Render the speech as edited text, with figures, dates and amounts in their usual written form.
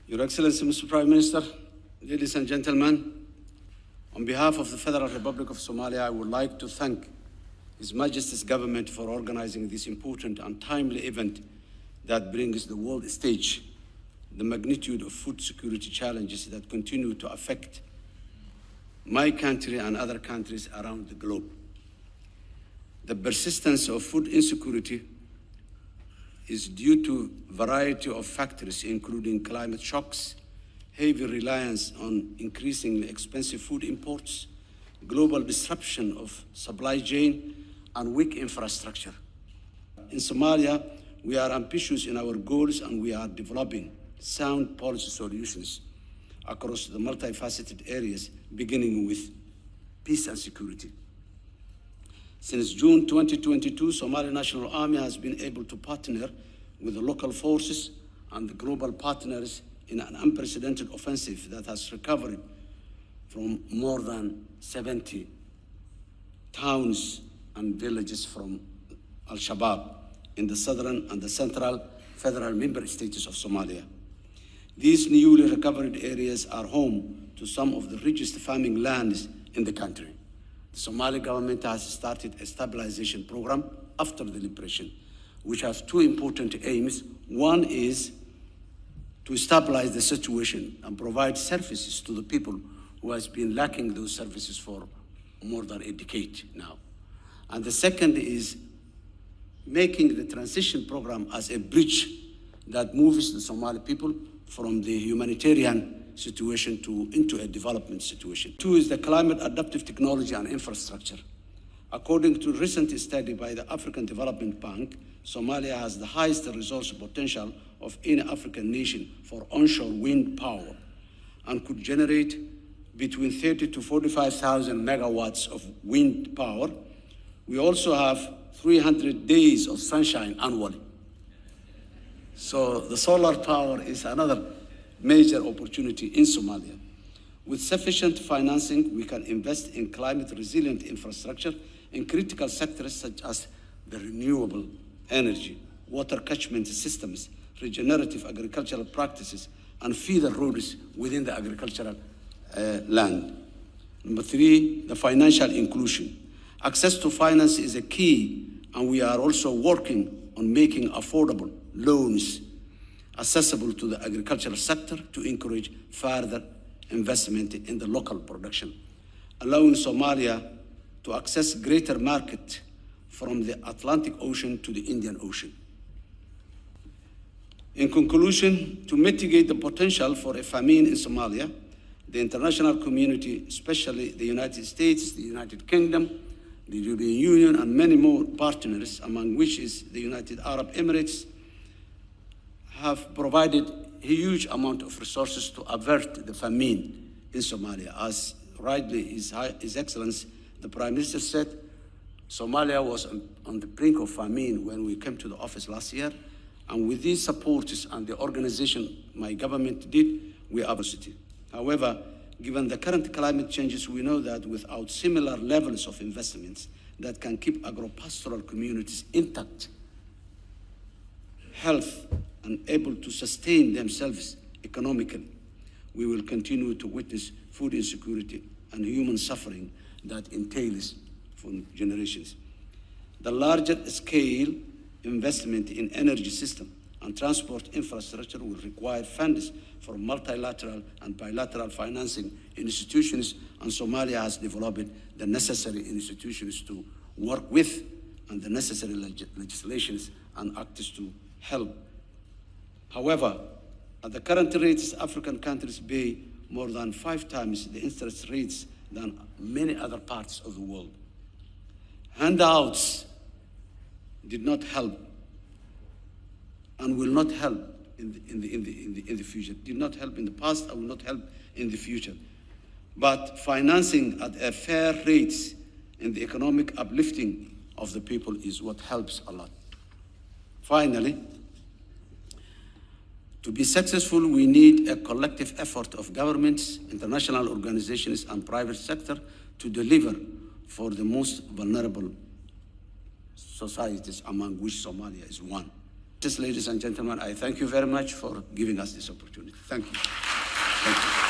Your Excellency, Mr. Prime Minister, ladies and gentlemen, on behalf of the Federal Republic of Somalia, I would like to thank His Majesty's government for organizing this important and timely event that brings the world stage the magnitude of food security challenges that continue to affect my country and other countries around the globe. The persistence of food insecurity is due to a variety of factors, including climate shocks, heavy reliance on increasingly expensive food imports, global disruption of supply chain, and weak infrastructure. In Somalia, we are ambitious in our goals and we are developing sound policy solutions across the multifaceted areas, beginning with peace and security. Since June 2022, Somali National Army has been able to partner with the local forces and the global partners in an unprecedented offensive that has recovered from more than 70 towns and villages from Al-Shabaab in the southern and the central federal member states of Somalia. These newly recovered areas are home to some of the richest farming lands in the country. The Somali government has started a stabilization program after the liberation, which has two important aims. One is to stabilize the situation and provide services to the people who has been lacking those services for more than a decade now. And the second is making the transition program as a bridge that moves the Somali people from the humanitarian situation into a development situation. Two is the climate adaptive technology and infrastructure. According to a recent study by the African Development Bank, Somalia has the highest resource potential of any African nation for onshore wind power and could generate between 30 to 45,000 megawatts of wind power. We also have 300 days of sunshine annually. So the solar power is another major opportunity in Somalia. With sufficient financing, we can invest in climate-resilient infrastructure in critical sectors such as the renewable energy, water catchment systems, regenerative agricultural practices, and feeder roads within the agricultural land. Number three, the financial inclusion. Access to finance is a key, and we are also working on making affordable loans accessible to the agricultural sector to encourage further investment in the local production, allowing Somalia to access greater market from the Atlantic Ocean to the Indian Ocean. In conclusion, to mitigate the potential for a famine in Somalia, the international community, especially the United States, the United Kingdom, the European Union, and many more partners, among which is the United Arab Emirates, have provided a huge amount of resources to avert the famine in Somalia. As rightly His Excellency, the Prime Minister said, Somalia was on the brink of famine when we came to the office last year, and with these supports and the organization my government did, we are positive. However, given the current climate changes, we know that without similar levels of investments that can keep agro-pastoral communities intact, health, and able to sustain themselves economically, we will continue to witness food insecurity and human suffering that entails for generations. The larger scale investment in energy system and transport infrastructure will require funds for multilateral and bilateral financing institutions, and Somalia has developed the necessary institutions to work with and the necessary legislations and acts to help. However, at the current rates, African countries pay more than 5 times the interest rates than many other parts of the world. Handouts did not help and will not help in the future. Did not help in the past and will not help in the future. But financing at a fair rate in the economic uplifting of the people is what helps a lot. Finally, to be successful, we need a collective effort of governments, international organizations, and private sector to deliver for the most vulnerable societies, among which Somalia is one. Ladies and gentlemen, I thank you very much for giving us this opportunity. Thank you. Thank you.